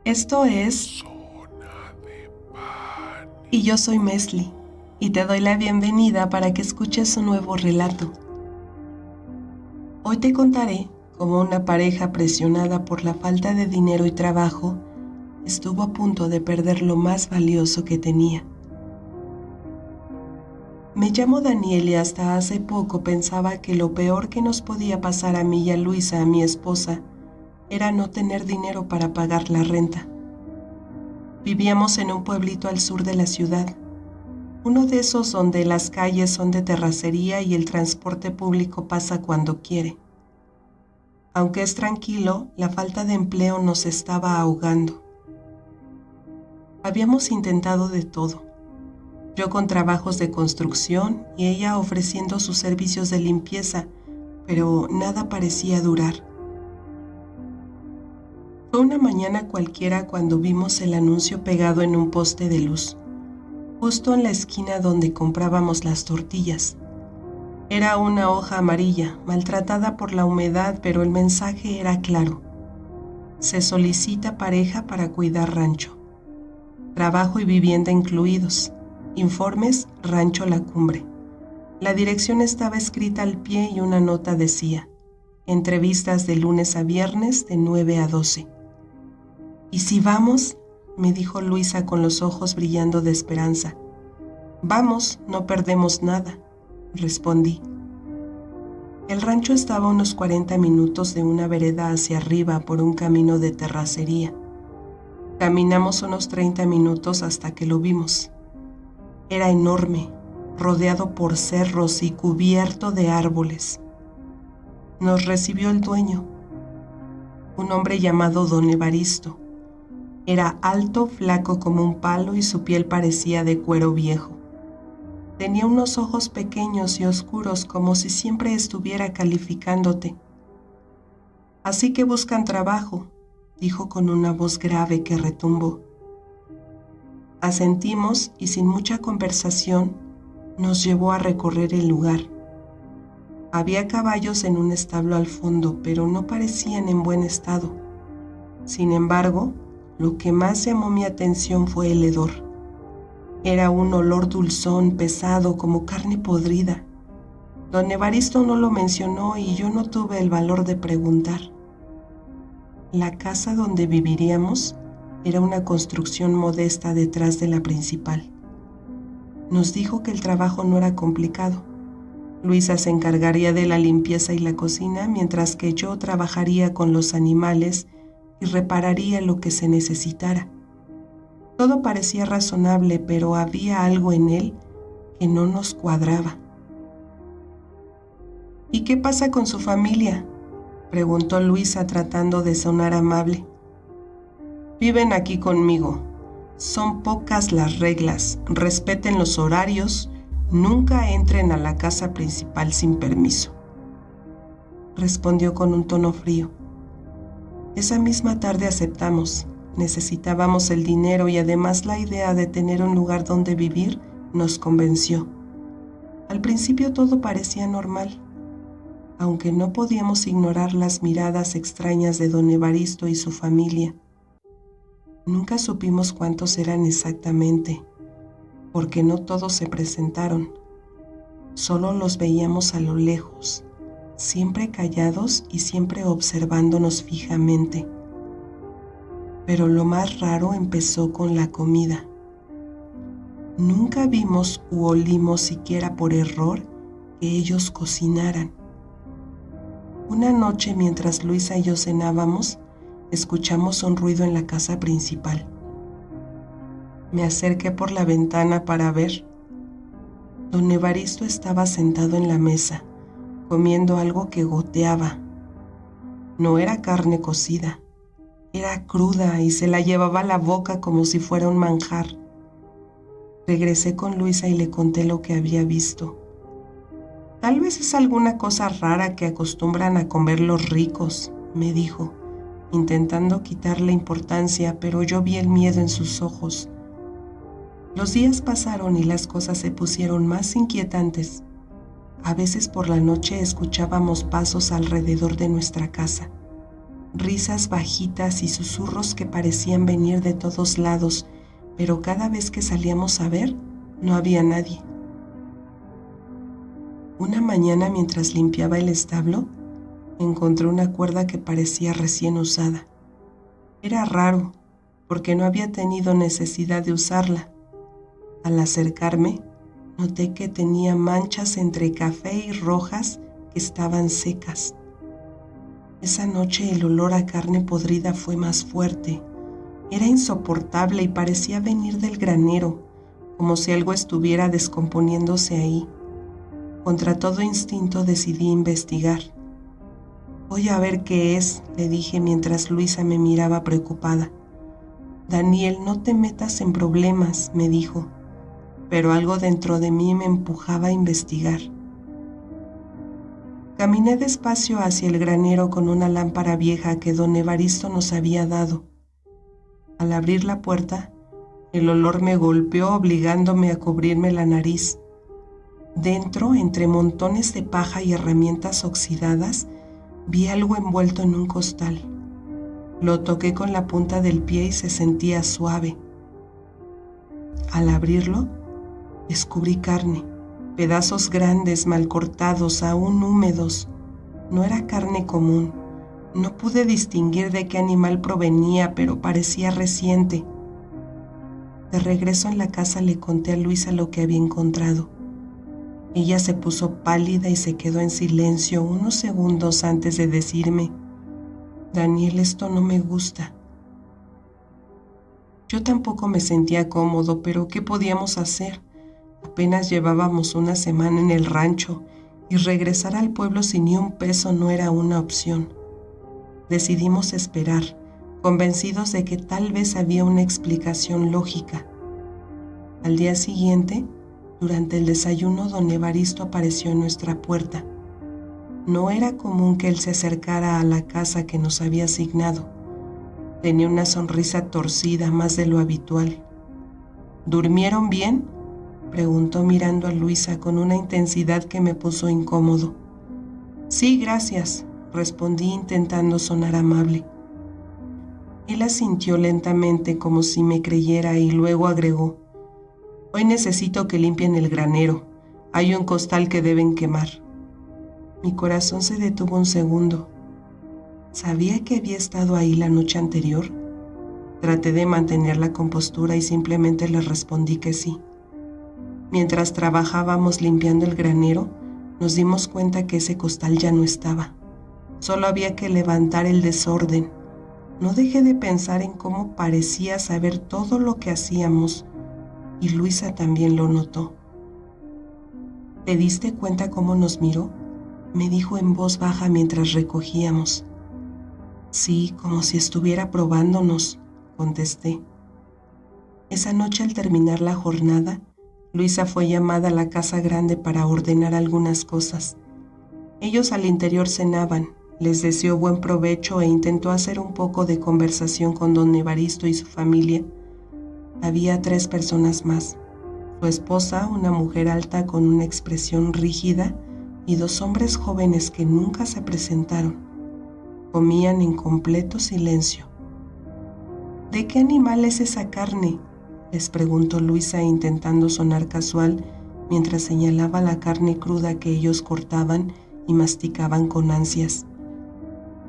Esto es Zona de Pánico. Y yo soy Mesli, y te doy la bienvenida para que escuches un nuevo relato. Hoy te contaré cómo una pareja presionada por la falta de dinero y trabajo estuvo a punto de perder lo más valioso que tenía. Me llamo Daniel y hasta hace poco pensaba que lo peor que nos podía pasar a mí y a Luisa, a mi esposa, era no tener dinero para pagar la renta. Vivíamos en un pueblito al sur de la ciudad, uno de esos donde las calles son de terracería y el transporte público pasa cuando quiere. Aunque es tranquilo, la falta de empleo nos estaba ahogando. Habíamos intentado de todo, yo con trabajos de construcción y ella ofreciendo sus servicios de limpieza, pero nada parecía durar. Fue una mañana cualquiera cuando vimos el anuncio pegado en un poste de luz, justo en la esquina donde comprábamos las tortillas. Era una hoja amarilla, maltratada por la humedad, pero el mensaje era claro. Se solicita pareja para cuidar rancho. Trabajo y vivienda incluidos. Informes, Rancho La Cumbre. La dirección estaba escrita al pie y una nota decía: entrevistas de lunes a viernes de 9 a 12. ¿Y si vamos?, me dijo Luisa con los ojos brillando de esperanza. Vamos, no perdemos nada, respondí. El rancho estaba a unos 40 minutos de una vereda hacia arriba por un camino de terracería. Caminamos unos 30 minutos hasta que lo vimos. Era enorme, rodeado por cerros y cubierto de árboles. Nos recibió el dueño, un hombre llamado Don Evaristo. Era alto, flaco como un palo y su piel parecía de cuero viejo. Tenía unos ojos pequeños y oscuros como si siempre estuviera calificándote. Así que buscan trabajo, dijo con una voz grave que retumbó. Asentimos y sin mucha conversación nos llevó a recorrer el lugar. Había caballos en un establo al fondo, pero no parecían en buen estado. Sin embargo, lo que más llamó mi atención fue el hedor. Era un olor dulzón, pesado, como carne podrida. Don Evaristo no lo mencionó y yo no tuve el valor de preguntar. La casa donde viviríamos era una construcción modesta detrás de la principal. Nos dijo que el trabajo no era complicado. Luisa se encargaría de la limpieza y la cocina, mientras que yo trabajaría con los animales y repararía lo que se necesitara. Todo parecía razonable, pero había algo en él que no nos cuadraba. ¿Y qué pasa con su familia?, preguntó Luisa tratando de sonar amable. Viven aquí conmigo. Son pocas las reglas. Respeten los horarios. Nunca entren a la casa principal sin permiso, respondió con un tono frío. Esa misma tarde aceptamos. Necesitábamos el dinero y además la idea de tener un lugar donde vivir nos convenció. Al principio todo parecía normal, aunque no podíamos ignorar las miradas extrañas de don Evaristo y su familia. Nunca supimos cuántos eran exactamente, porque no todos se presentaron. Solo los veíamos a lo lejos, siempre callados y siempre observándonos fijamente. Pero lo más raro empezó con la comida. Nunca vimos u olimos siquiera por error que ellos cocinaran. Una noche, mientras Luisa y yo cenábamos, escuchamos un ruido en la casa principal. Me acerqué por la ventana para ver. Don Evaristo estaba sentado en la mesa, comiendo algo que goteaba. No era carne cocida, era cruda y se la llevaba a la boca como si fuera un manjar. Regresé con Luisa y le conté lo que había visto. Tal vez es alguna cosa rara que acostumbran a comer los ricos, me dijo, intentando quitarle importancia, pero yo vi el miedo en sus ojos. Los días pasaron y las cosas se pusieron más inquietantes. A veces por la noche escuchábamos pasos alrededor de nuestra casa, risas bajitas y susurros que parecían venir de todos lados, pero cada vez que salíamos a ver, no había nadie. Una mañana, mientras limpiaba el establo, encontré una cuerda que parecía recién usada. Era raro, porque no había tenido necesidad de usarla. Al acercarme, noté que tenía manchas entre café y rojas que estaban secas. Esa noche el olor a carne podrida fue más fuerte. Era insoportable y parecía venir del granero, como si algo estuviera descomponiéndose ahí. Contra todo instinto decidí investigar. «Voy a ver qué es», le dije mientras Luisa me miraba preocupada. «Daniel, no te metas en problemas», me dijo, pero algo dentro de mí me empujaba a investigar. Caminé despacio hacia el granero con una lámpara vieja que don Evaristo nos había dado. Al abrir la puerta, el olor me golpeó obligándome a cubrirme la nariz. Dentro, entre montones de paja y herramientas oxidadas, vi algo envuelto en un costal. Lo toqué con la punta del pie y se sentía suave. Al abrirlo, descubrí carne, pedazos grandes mal cortados, aún húmedos. No era carne común. No pude distinguir de qué animal provenía, pero parecía reciente. De regreso en la casa le conté a Luisa lo que había encontrado. Ella se puso pálida y se quedó en silencio unos segundos antes de decirme: «Daniel, esto no me gusta». Yo tampoco me sentía cómodo, pero ¿qué podíamos hacer? Apenas llevábamos una semana en el rancho y regresar al pueblo sin ni un peso no era una opción. Decidimos esperar, convencidos de que tal vez había una explicación lógica. Al día siguiente, durante el desayuno, don Evaristo apareció en nuestra puerta. No era común que él se acercara a la casa que nos había asignado. Tenía una sonrisa torcida, más de lo habitual. «¿Durmieron bien?», preguntó mirando a Luisa con una intensidad que me puso incómodo. «Sí, gracias», respondí intentando sonar amable. Él asintió lentamente como si me creyera y luego agregó: «Hoy necesito que limpien el granero. Hay un costal que deben quemar». Mi corazón se detuvo un segundo. ¿Sabía que había estado ahí la noche anterior? Traté de mantener la compostura y simplemente le respondí que sí. Mientras trabajábamos limpiando el granero, nos dimos cuenta que ese costal ya no estaba. Solo había que levantar el desorden. No dejé de pensar en cómo parecía saber todo lo que hacíamos, y Luisa también lo notó. ¿Te diste cuenta cómo nos miró?, me dijo en voz baja mientras recogíamos. Sí, como si estuviera probándonos, contesté. Esa noche, al terminar la jornada, Luisa fue llamada a la casa grande para ordenar algunas cosas. Ellos al interior cenaban, les deseó buen provecho e intentó hacer un poco de conversación con don Evaristo y su familia. Había 3 personas más: su esposa, una mujer alta con una expresión rígida, y 2 hombres jóvenes que nunca se presentaron. Comían en completo silencio. «¿De qué animal es esa carne?», les preguntó Luisa intentando sonar casual mientras señalaba la carne cruda que ellos cortaban y masticaban con ansias.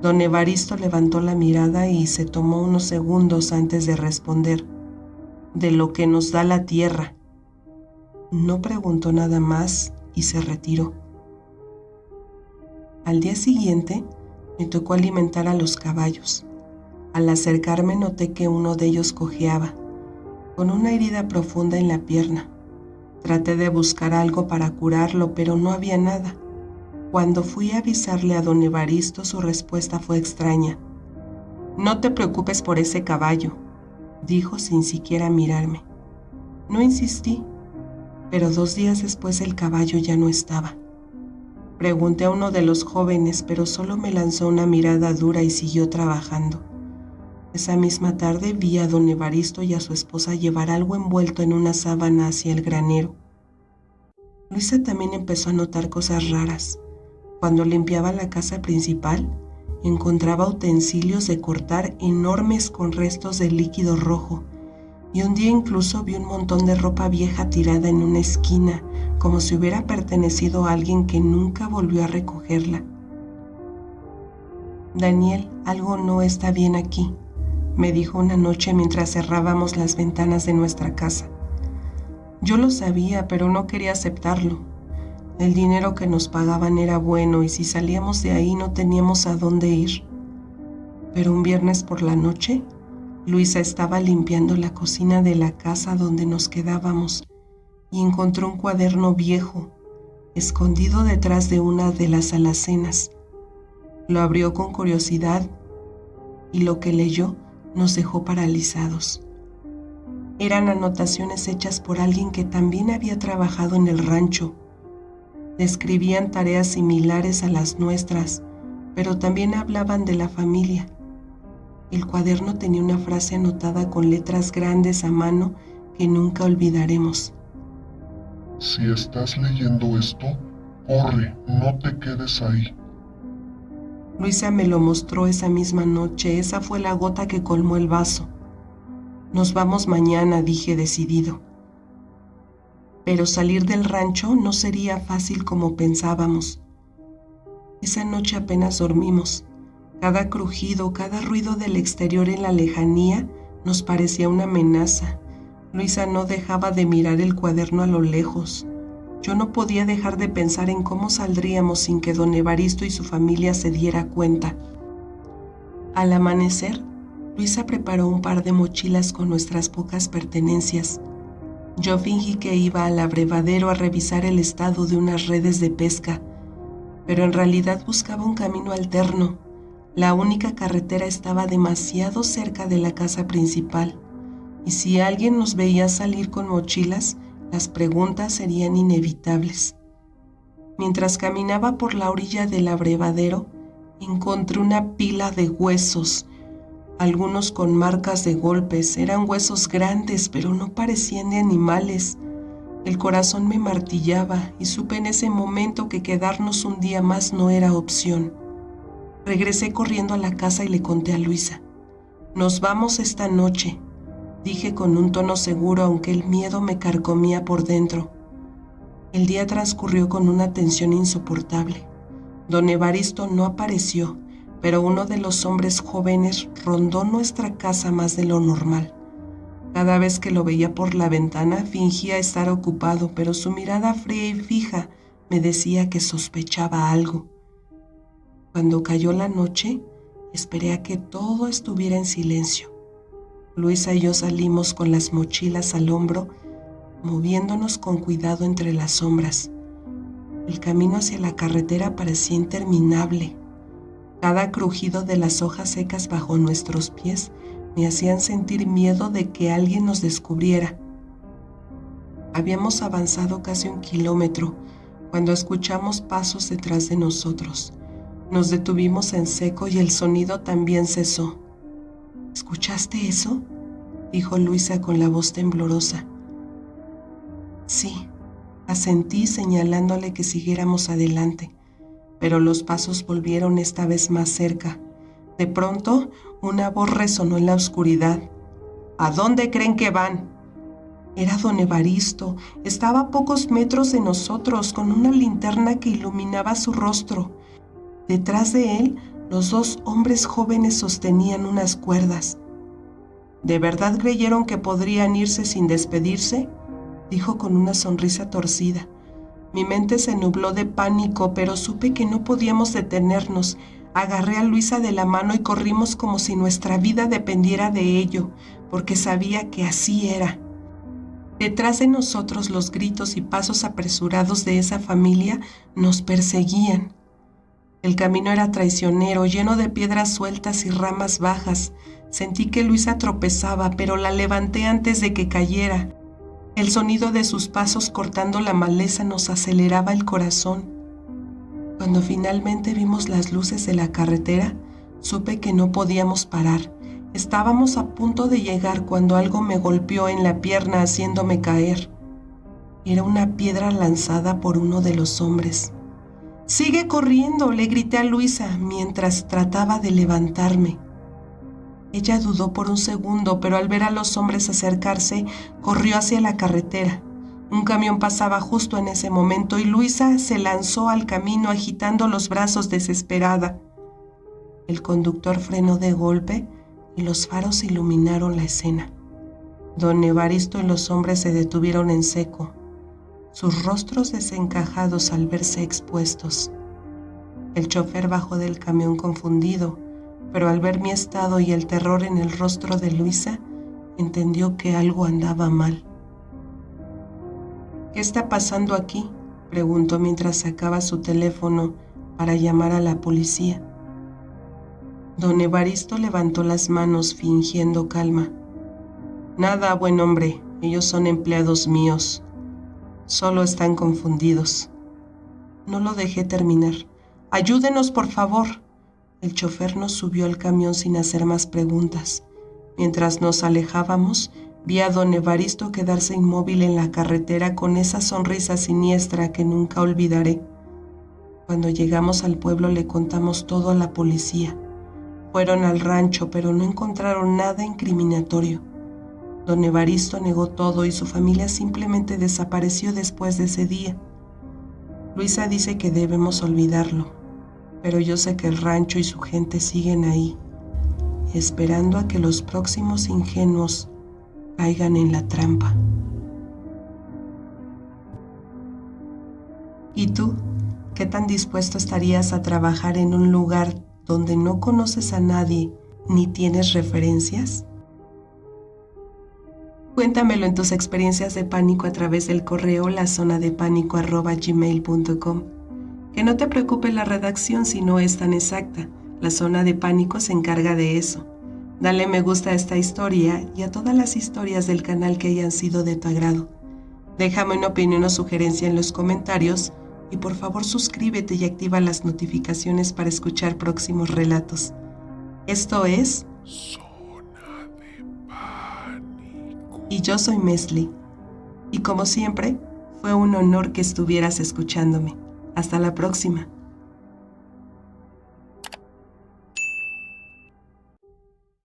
Don Evaristo levantó la mirada y se tomó unos segundos antes de responder: «De lo que nos da la tierra». No preguntó nada más y se retiró. Al día siguiente, me tocó alimentar a los caballos. Al acercarme noté que uno de ellos cojeaba, con una herida profunda en la pierna. Traté de buscar algo para curarlo, pero no había nada. Cuando fui a avisarle a don Evaristo, su respuesta fue extraña. «No te preocupes por ese caballo», dijo sin siquiera mirarme. No insistí, pero 2 días después el caballo ya no estaba. Pregunté a uno de los jóvenes, pero solo me lanzó una mirada dura y siguió trabajando. Esa misma tarde vi a don Evaristo y a su esposa llevar algo envuelto en una sábana hacia el granero. Luisa también empezó a notar cosas raras. Cuando limpiaba la casa principal, encontraba utensilios de cortar enormes con restos de líquido rojo, y un día incluso vi un montón de ropa vieja tirada en una esquina, como si hubiera pertenecido a alguien que nunca volvió a recogerla. Daniel, algo no está bien aquí, me dijo una noche mientras cerrábamos las ventanas de nuestra casa. Yo lo sabía, pero no quería aceptarlo. El dinero que nos pagaban era bueno y si salíamos de ahí no teníamos a dónde ir. Pero un viernes por la noche, Luisa estaba limpiando la cocina de la casa donde nos quedábamos y encontró un cuaderno viejo, escondido detrás de una de las alacenas. Lo abrió con curiosidad y lo que leyó nos dejó paralizados. Eran anotaciones hechas por alguien que también había trabajado en el rancho. Describían tareas similares a las nuestras, pero también hablaban de la familia. El cuaderno tenía una frase anotada con letras grandes a mano que nunca olvidaremos. Si estás leyendo esto, corre, no te quedes ahí. Luisa me lo mostró esa misma noche. Esa fue la gota que colmó el vaso. Nos vamos mañana, dije decidido. Pero salir del rancho no sería fácil como pensábamos. Esa noche apenas dormimos. Cada crujido, cada ruido del exterior en la lejanía nos parecía una amenaza. Luisa no dejaba de mirar el cuaderno a lo lejos. Yo no podía dejar de pensar en cómo saldríamos sin que don Evaristo y su familia se diera cuenta. Al amanecer, Luisa preparó un par de mochilas con nuestras pocas pertenencias. Yo fingí que iba al abrevadero a revisar el estado de unas redes de pesca, pero en realidad buscaba un camino alterno. La única carretera estaba demasiado cerca de la casa principal, y si alguien nos veía salir con mochilas, las preguntas serían inevitables. Mientras caminaba por la orilla del abrevadero, encontré una pila de huesos, algunos con marcas de golpes. Eran huesos grandes, pero no parecían de animales. El corazón me martillaba y supe en ese momento que quedarnos un día más no era opción. Regresé corriendo a la casa y le conté a Luisa. Nos vamos esta noche, dije con un tono seguro, aunque el miedo me carcomía por dentro. El día transcurrió con una tensión insoportable. Don Evaristo no apareció, pero uno de los hombres jóvenes rondó nuestra casa más de lo normal. Cada vez que lo veía por la ventana fingía estar ocupado, pero su mirada fría y fija me decía que sospechaba algo. Cuando cayó la noche, esperé a que todo estuviera en silencio. Luisa y yo salimos con las mochilas al hombro, moviéndonos con cuidado entre las sombras. El camino hacia la carretera parecía interminable. Cada crujido de las hojas secas bajo nuestros pies me hacían sentir miedo de que alguien nos descubriera. Habíamos avanzado casi 1 kilómetro cuando escuchamos pasos detrás de nosotros. Nos detuvimos en seco y el sonido también cesó. ¿Escuchaste eso?, dijo Luisa con la voz temblorosa. Sí, asentí señalándole que siguiéramos adelante, pero los pasos volvieron esta vez más cerca. De pronto, una voz resonó en la oscuridad. ¿A dónde creen que van? Era don Evaristo. Estaba a pocos metros de nosotros, con una linterna que iluminaba su rostro. Detrás de él, los 2 hombres jóvenes sostenían unas cuerdas. ¿De verdad creyeron que podrían irse sin despedirse?, dijo con una sonrisa torcida. Mi mente se nubló de pánico, pero supe que no podíamos detenernos. Agarré a Luisa de la mano y corrimos como si nuestra vida dependiera de ello, porque sabía que así era. Detrás de nosotros los gritos y pasos apresurados de esa familia nos perseguían. El camino era traicionero, lleno de piedras sueltas y ramas bajas. Sentí que Luisa tropezaba, pero la levanté antes de que cayera. El sonido de sus pasos cortando la maleza nos aceleraba el corazón. Cuando finalmente vimos las luces de la carretera, supe que no podíamos parar. Estábamos a punto de llegar cuando algo me golpeó en la pierna haciéndome caer. Era una piedra lanzada por uno de los hombres. «¡Sigue corriendo!», le grité a Luisa mientras trataba de levantarme. Ella dudó por un segundo, pero al ver a los hombres acercarse, corrió hacia la carretera. Un camión pasaba justo en ese momento y Luisa se lanzó al camino agitando los brazos desesperada. El conductor frenó de golpe y los faros iluminaron la escena. Don Evaristo y los hombres se detuvieron en seco, sus rostros desencajados al verse expuestos. El chofer bajó del camión confundido, pero al ver mi estado y el terror en el rostro de Luisa, entendió que algo andaba mal. «¿Qué está pasando aquí?», preguntó mientras sacaba su teléfono para llamar a la policía. Don Evaristo levantó las manos fingiendo calma. «Nada, buen hombre, ellos son empleados míos. Solo están confundidos». No lo dejé terminar. «Ayúdenos, por favor». El chofer nos subió al camión sin hacer más preguntas. Mientras nos alejábamos, vi a don Evaristo quedarse inmóvil en la carretera con esa sonrisa siniestra que nunca olvidaré. Cuando llegamos al pueblo le contamos todo a la policía. Fueron al rancho, pero no encontraron nada incriminatorio. Don Evaristo negó todo y su familia simplemente desapareció después de ese día. Luisa dice que debemos olvidarlo, pero yo sé que el rancho y su gente siguen ahí, esperando a que los próximos ingenuos caigan en la trampa. ¿Y tú? ¿Qué tan dispuesto estarías a trabajar en un lugar donde no conoces a nadie ni tienes referencias? Cuéntamelo en tus experiencias de pánico a través del correo lazonadepanico@gmail.com. Que no te preocupe la redacción si no es tan exacta. La Zona de Pánico se encarga de eso. Dale me gusta a esta historia y a todas las historias del canal que hayan sido de tu agrado. Déjame una opinión o sugerencia en los comentarios y por favor suscríbete y activa las notificaciones para escuchar próximos relatos. Esto es Zona de Pánico. Y yo soy Mesli. Y como siempre, fue un honor que estuvieras escuchándome. Hasta la próxima.